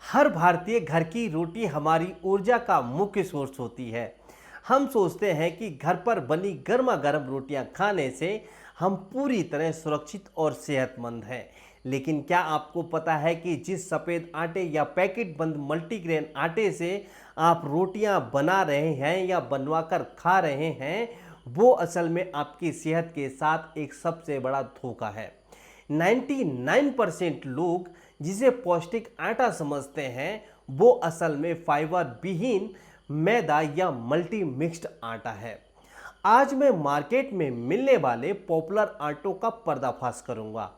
हर भारतीय घर की रोटी हमारी ऊर्जा का मुख्य सोर्स होती है। हम सोचते हैं कि घर पर बनी गर्मा गर्म रोटियां खाने से हम पूरी तरह सुरक्षित और सेहतमंद हैं। लेकिन क्या आपको पता है कि जिस सफ़ेद आटे या पैकेट बंद मल्टीग्रेन आटे से आप रोटियां बना रहे हैं या बनवाकर खा रहे हैं, वो असल में आपकी सेहत के साथ एक सबसे बड़ा धोखा है। 99% लोग जिसे पौष्टिक आटा समझते हैं वो असल में फाइबर विहीन मैदा या मल्टी मिक्स्ड आटा है। आज मैं मार्केट में मिलने वाले पॉपुलर आटों का पर्दाफाश करूंगा।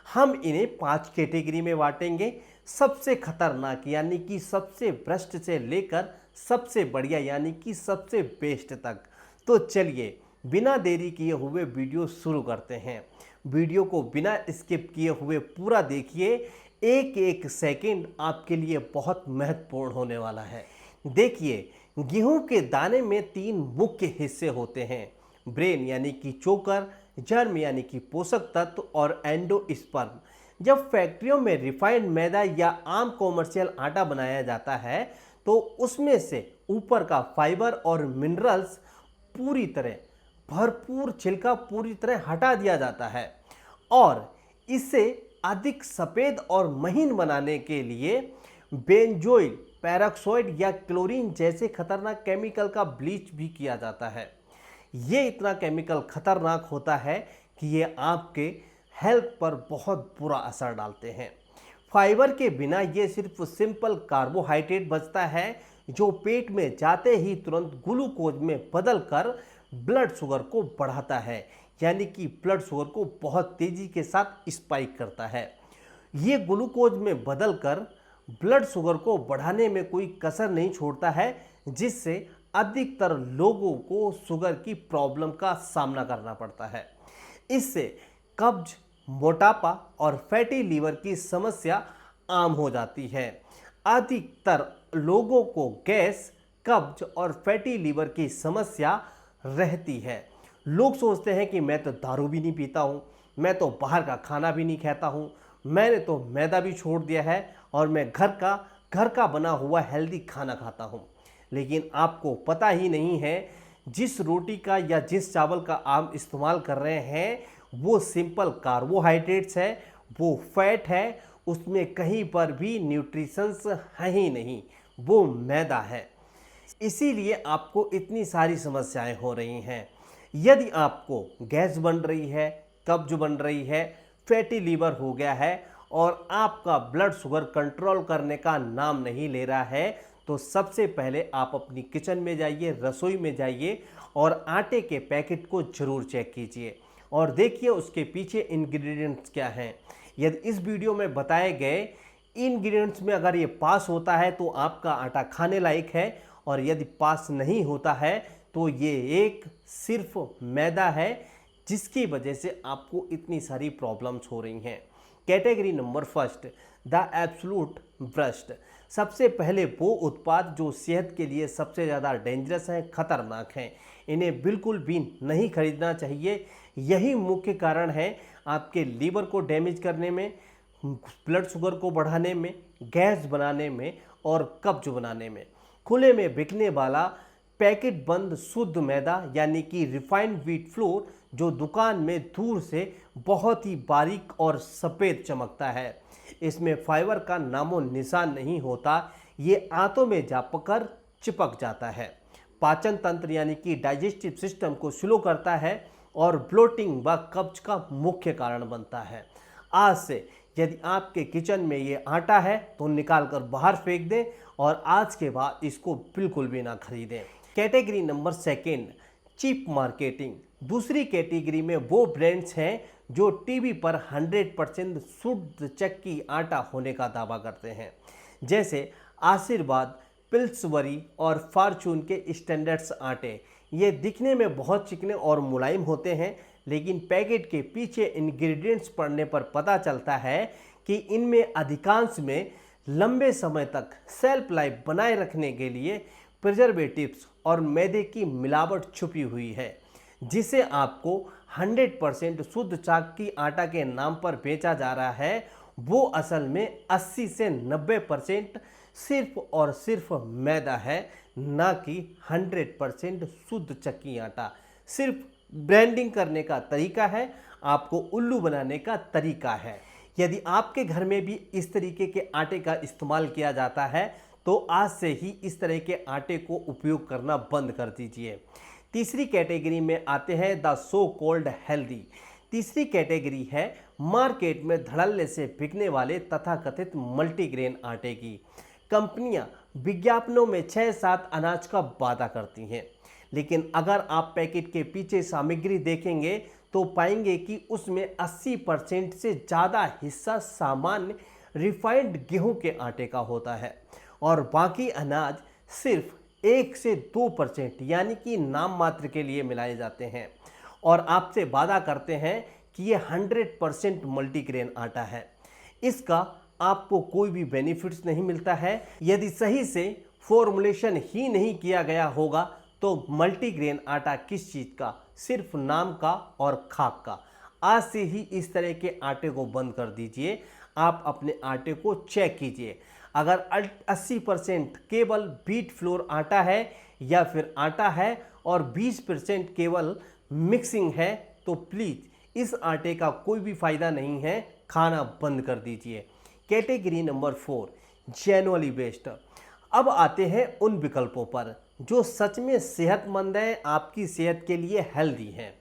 हम इन्हें 5 कैटेगरी में बांटेंगे। सबसे खतरनाक यानी कि सबसे भ्रष्ट से लेकर सबसे बढ़िया यानी कि सबसे बेस्ट तक। तो चलिए बिना देरी किए हुए वीडियो शुरू करते हैं। वीडियो को बिना स्किप किए हुए पूरा देखिए। एक एक सेकंड आपके लिए बहुत महत्वपूर्ण होने वाला है। देखिए, गेहूं के दाने में 3 मुख्य हिस्से होते हैं। ब्रेन यानी कि चोकर, जर्म यानी कि पोषक तत्व और एंडोस्पर्म। जब फैक्ट्रियों में रिफाइंड मैदा या आम कॉमर्शियल आटा बनाया जाता है तो उसमें से ऊपर का फाइबर और मिनरल्स पूरी तरह भरपूर छिलका पूरी तरह हटा दिया जाता है और इसे अधिक सफ़ेद और महीन बनाने के लिए बेंजोइल पेरोक्साइड या क्लोरीन जैसे खतरनाक केमिकल का ब्लीच भी किया जाता है। ये इतना केमिकल खतरनाक होता है कि ये आपके हेल्थ पर बहुत बुरा असर डालते हैं। फाइबर के बिना ये सिर्फ सिंपल कार्बोहाइड्रेट बचता है जो पेट में जाते ही तुरंत ग्लूकोज में बदलकर ब्लड शुगर को बढ़ाता है, यानी कि ब्लड शुगर को बहुत तेज़ी के साथ स्पाइक करता है। ये ग्लूकोज में बदलकर ब्लड शुगर को बढ़ाने में कोई कसर नहीं छोड़ता है, जिससे अधिकतर लोगों को शुगर की प्रॉब्लम का सामना करना पड़ता है। इससे कब्ज, मोटापा और फैटी लीवर की समस्या आम हो जाती है। अधिकतर लोगों को गैस, कब्ज और फैटी लीवर की समस्या रहती है। लोग सोचते हैं कि मैं तो दारू भी नहीं पीता हूँ, मैं तो बाहर का खाना भी नहीं खाता हूँ, मैंने तो मैदा भी छोड़ दिया है और मैं घर का बना हुआ हेल्दी खाना खाता हूँ। लेकिन आपको पता ही नहीं है जिस रोटी का या जिस चावल का आप इस्तेमाल कर रहे हैं वो सिंपल कार्बोहाइड्रेट्स है, वो फैट है, उसमें कहीं पर भी न्यूट्रिशंस है ही नहीं, वो मैदा है। इसीलिए आपको इतनी सारी समस्याएं हो रही हैं। यदि आपको गैस बन रही है, कब्ज बन रही है, फैटी लीवर हो गया है और आपका ब्लड शुगर कंट्रोल करने का नाम नहीं ले रहा है, तो सबसे पहले आप अपनी किचन में जाइए, रसोई में जाइए और आटे के पैकेट को ज़रूर चेक कीजिए और देखिए उसके पीछे इंग्रेडिएंट्स क्या हैं। यदि इस वीडियो में बताए गए इंग्रेडिएंट्स में अगर ये पास होता है तो आपका आटा खाने लायक है और यदि पास नहीं होता है तो ये एक सिर्फ मैदा है जिसकी वजह से आपको इतनी सारी प्रॉब्लम्स हो रही हैं। Category number first, the absolute worst. सबसे पहले वो उत्पाद जो सेहत के लिए सबसे ज़्यादा डेंजरस हैं, खतरनाक हैं, इन्हें बिल्कुल भी नहीं खरीदना चाहिए। यही मुख्य कारण है आपके लीवर को डैमेज करने में, ब्लड शुगर को बढ़ाने में, गैस बनाने में और कब्ज बनाने में। खुले में बिकने वाला पैकेट बंद शुद्ध मैदा यानी कि रिफाइंड व्हीट फ्लोर जो दुकान में दूर से बहुत ही बारीक और सफ़ेद चमकता है, इसमें फाइबर का नामो निशान नहीं होता, ये आंतों में जा पकड़ चिपक जाता है, पाचन तंत्र यानी कि डाइजेस्टिव सिस्टम को स्लो करता है और ब्लोटिंग व कब्ज का मुख्य कारण बनता है। आज से यदि आपके किचन में ये आटा है तो निकाल कर बाहर फेंक दें और आज के बाद इसको बिल्कुल भी ना खरीदें। Category number second, cheap marketing. दूसरी कैटेगरी में वो ब्रांड्स हैं जो टीवी पर 100% शुद्ध चक्की आटा होने का दावा करते हैं, जैसे आशीर्वाद, पिल्सबरी और फॉर्चून के स्टैंडर्ड्स आटे। ये दिखने में बहुत चिकने और मुलायम होते हैं, लेकिन पैकेट के पीछे इंग्रेडिएंट्स पढ़ने पर पता चलता है कि इनमें अधिकांश में लंबे समय तक सेल्फ लाइफ बनाए रखने के लिए प्रिजर्वेटिव्स और मैदे की मिलावट छुपी हुई है, जिसे आपको 100% शुद्ध चक्की आटा के नाम पर बेचा जा रहा है वो असल में 80 से 90% सिर्फ और सिर्फ मैदा है, ना कि 100% शुद्ध चक्की आटा। सिर्फ ब्रांडिंग करने का तरीका है, आपको उल्लू बनाने का तरीका है। यदि आपके घर में भी इस तरीके के आटे का इस्तेमाल किया जाता है तो आज से ही इस तरह के आटे को उपयोग करना बंद कर दीजिए। तीसरी कैटेगरी में आते हैं द सो कॉल्ड हेल्दी। तीसरी कैटेगरी है मार्केट में धड़ल्ले से बिकने वाले तथाकथित मल्टीग्रेन आटे की। कंपनियां विज्ञापनों में 6-7 अनाज का वादा करती हैं, लेकिन अगर आप पैकेट के पीछे सामग्री देखेंगे तो पाएंगे कि उसमें 80% से ज़्यादा हिस्सा सामान्य रिफाइंड गेहूं के आटे का होता है और बाकी अनाज सिर्फ 1 से 2% यानी कि नाम मात्र के लिए मिलाए जाते हैं और आपसे वादा करते हैं कि ये 100% मल्टीग्रेन आटा है। इसका आपको कोई भी बेनिफिट्स नहीं मिलता है। यदि सही से फॉर्मुलेशन ही नहीं किया गया होगा तो मल्टीग्रेन आटा किस चीज़ का, सिर्फ नाम का और खाक का। आज से ही इस तरह के आटे को बंद कर दीजिए। आप अपने आटे को चेक कीजिए, अगर 80% केवल व्हीट फ्लोर आटा है या फिर आटा है और 20% केवल मिक्सिंग है तो प्लीज़ इस आटे का कोई भी फ़ायदा नहीं है, खाना बंद कर दीजिए। Category number 4 genuinely based. अब आते हैं उन विकल्पों पर जो सच में सेहतमंद है, आपकी सेहत के लिए हेल्दी है।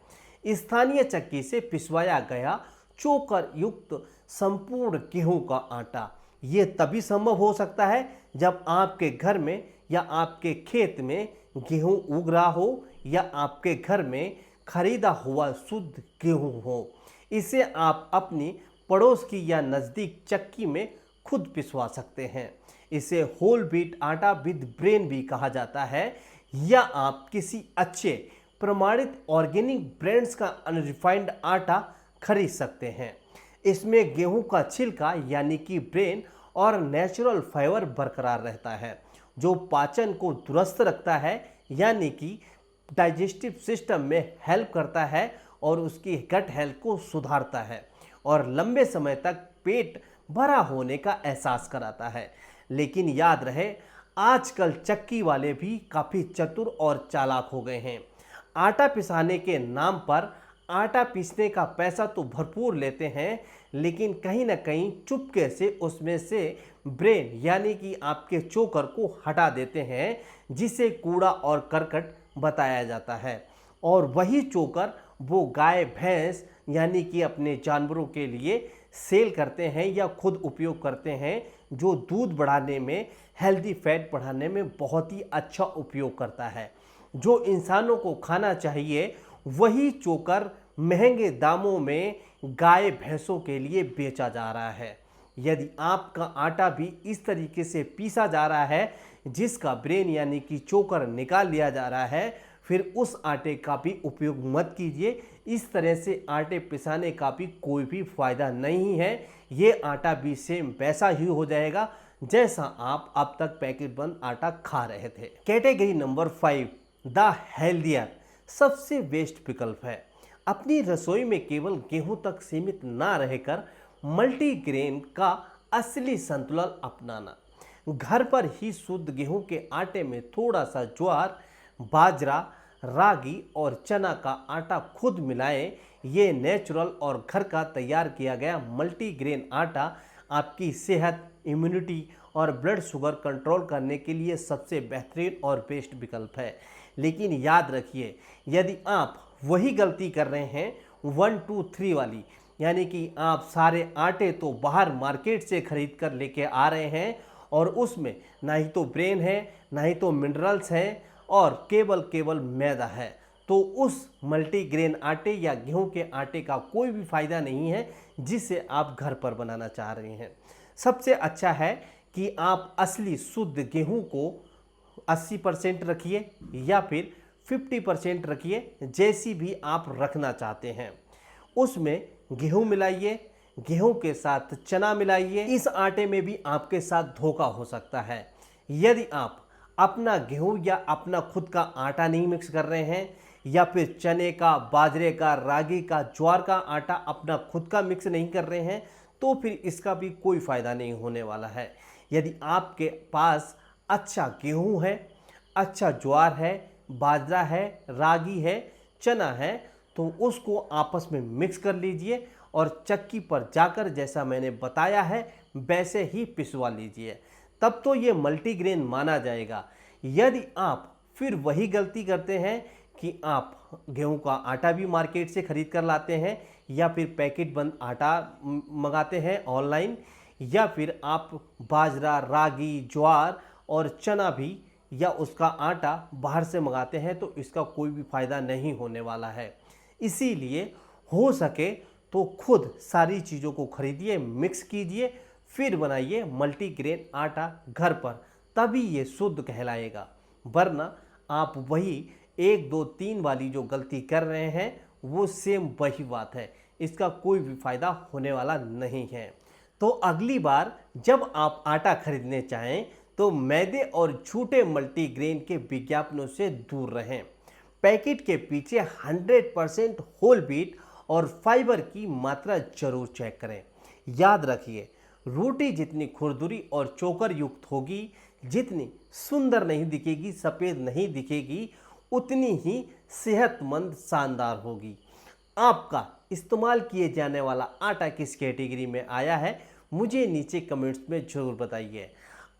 स्थानीय चक्की से पिसवाया गया चोकर युक्त संपूर्ण गेहूं का आटा। ये तभी संभव हो सकता है जब आपके घर में या आपके खेत में गेहूं उग रहा हो या आपके घर में खरीदा हुआ शुद्ध गेहूं हो। इसे आप अपनी पड़ोस की या नज़दीक चक्की में खुद पिसवा सकते हैं। इसे होल व्हीट आटा विद ब्रेन भी कहा जाता है, या आप किसी अच्छे प्रमाणित ऑर्गेनिक ब्रांड्स का अनरिफाइंड आटा खरीद सकते हैं। इसमें गेहूं का छिलका यानी कि ब्रेन और नेचुरल फाइबर बरकरार रहता है जो पाचन को दुरुस्त रखता है, यानी कि डाइजेस्टिव सिस्टम में हेल्प करता है और उसकी गट हेल्थ को सुधारता है और लंबे समय तक पेट भरा होने का एहसास कराता है। लेकिन याद रहे, आजकल चक्की वाले भी काफ़ी चतुर और चालाक हो गए हैं। आटा पिसाने के नाम पर आटा पीसने का पैसा तो भरपूर लेते हैं, लेकिन कहीं ना कहीं चुपके से उसमें से ब्रेन यानी कि आपके चोकर को हटा देते हैं, जिसे कूड़ा और करकट बताया जाता है। और वही चोकर वो गाय भैंस यानी कि अपने जानवरों के लिए सेल करते हैं या खुद उपयोग करते हैं, जो दूध बढ़ाने में, हेल्दी फैट बढ़ाने में बहुत ही अच्छा उपयोग करता है। जो इंसानों को खाना चाहिए वही चोकर महंगे दामों में गाय भैंसों के लिए बेचा जा रहा है। यदि आपका आटा भी इस तरीके से पीसा जा रहा है जिसका ब्रेन यानी कि चोकर निकाल लिया जा रहा है, फिर उस आटे का भी उपयोग मत कीजिए। इस तरह से आटे पिसाने का भी कोई भी फायदा नहीं है। ये आटा भी सेम वैसा ही हो जाएगा जैसा आप अब तक पैकेट बंद आटा खा रहे थे। कैटेगरी नंबर 5 द हेल्दियर सबसे बेस्ट विकल्प है। अपनी रसोई में केवल गेहूं तक सीमित ना रहकर मल्टीग्रेन का असली संतुलन अपनाना। घर पर ही शुद्ध गेहूं के आटे में थोड़ा सा ज्वार, बाजरा, रागी और चना का आटा खुद मिलाएं। ये नेचुरल और घर का तैयार किया गया मल्टीग्रेन आटा आपकी सेहत, इम्यूनिटी और ब्लड शुगर कंट्रोल करने के लिए सबसे बेहतरीन और बेस्ट विकल्प है। लेकिन याद रखिए, यदि आप वही गलती कर रहे हैं 1, 2, 3 वाली, यानी कि आप सारे आटे तो बाहर मार्केट से खरीद कर लेके आ रहे हैं और उसमें ना ही तो ब्रेन है, ना ही तो मिनरल्स हैं और केवल मैदा है, तो उस मल्टीग्रेन आटे या गेहूं के आटे का कोई भी फ़ायदा नहीं है जिसे आप घर पर बनाना चाह रहे हैं। सबसे अच्छा है कि आप असली शुद्ध गेहूं को 80% रखिए या फिर 50% रखिए, जैसी भी आप रखना चाहते हैं। उसमें गेहूं मिलाइए, गेहूं के साथ चना मिलाइए। इस आटे में भी आपके साथ धोखा हो सकता है। यदि आप अपना गेहूं या अपना खुद का आटा नहीं मिक्स कर रहे हैं या फिर चने का, बाजरे का, रागी का, ज्वार का आटा अपना खुद का मिक्स नहीं कर रहे हैं, तो फिर इसका भी कोई फ़ायदा नहीं होने वाला है। यदि आपके पास अच्छा गेहूं है, अच्छा ज्वार है, बाजरा है, रागी है, चना है, तो उसको आपस में मिक्स कर लीजिए और चक्की पर जाकर जैसा मैंने बताया है वैसे ही पिसवा लीजिए, तब तो ये मल्टीग्रेन माना जाएगा। यदि आप फिर वही गलती करते हैं कि आप गेहूं का आटा भी मार्केट से खरीद कर लाते हैं या फिर पैकेट बंद आटा मंगाते हैं ऑनलाइन, या फिर आप बाजरा, रागी, ज्वार और चना भी या उसका आटा बाहर से मंगाते हैं, तो इसका कोई भी फ़ायदा नहीं होने वाला है। इसीलिए हो सके तो खुद सारी चीज़ों को खरीदिए, मिक्स कीजिए, फिर बनाइए मल्टीग्रेन आटा घर पर, तभी ये शुद्ध कहलाएगा। वरना आप वही 1, 2, 3 वाली जो गलती कर रहे हैं वो सेम वही बात है, इसका कोई भी फायदा होने वाला नहीं है। तो अगली बार जब आप आटा खरीदने चाहें तो मैदे और झूठे मल्टीग्रेन के विज्ञापनों से दूर रहें। पैकेट के पीछे 100% होल व्हीट और फाइबर की मात्रा जरूर चेक करें। याद रखिए, रोटी जितनी खुरदुरी और चोकर युक्त होगी, जितनी सुंदर नहीं दिखेगी, सफ़ेद नहीं दिखेगी, उतनी ही सेहतमंद शानदार होगी। आपका इस्तेमाल किए जाने वाला आटा किस कैटेगरी में आया है, मुझे नीचे कमेंट्स में ज़रूर बताइए।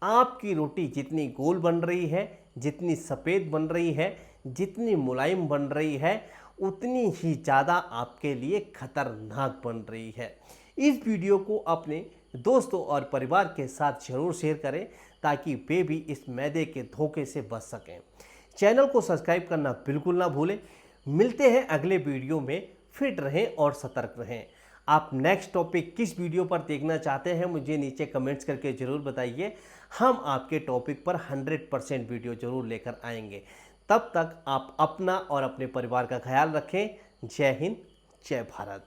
आपकी रोटी जितनी गोल बन रही है, जितनी सफ़ेद बन रही है, जितनी मुलायम बन रही है, उतनी ही ज़्यादा आपके लिए खतरनाक बन रही है। इस वीडियो को अपने दोस्तों और परिवार के साथ ज़रूर शेयर करें ताकि वे भी इस मैदे के धोखे से बच सकें। चैनल को सब्सक्राइब करना बिल्कुल ना भूलें। मिलते हैं अगले वीडियो में, फिट रहें और सतर्क रहें। आप नेक्स्ट टॉपिक किस वीडियो पर देखना चाहते हैं मुझे नीचे कमेंट्स करके ज़रूर बताइए। हम आपके टॉपिक पर 100% वीडियो ज़रूर लेकर आएंगे। तब तक आप अपना और अपने परिवार का ख्याल रखें। जय हिंद, जय भारत।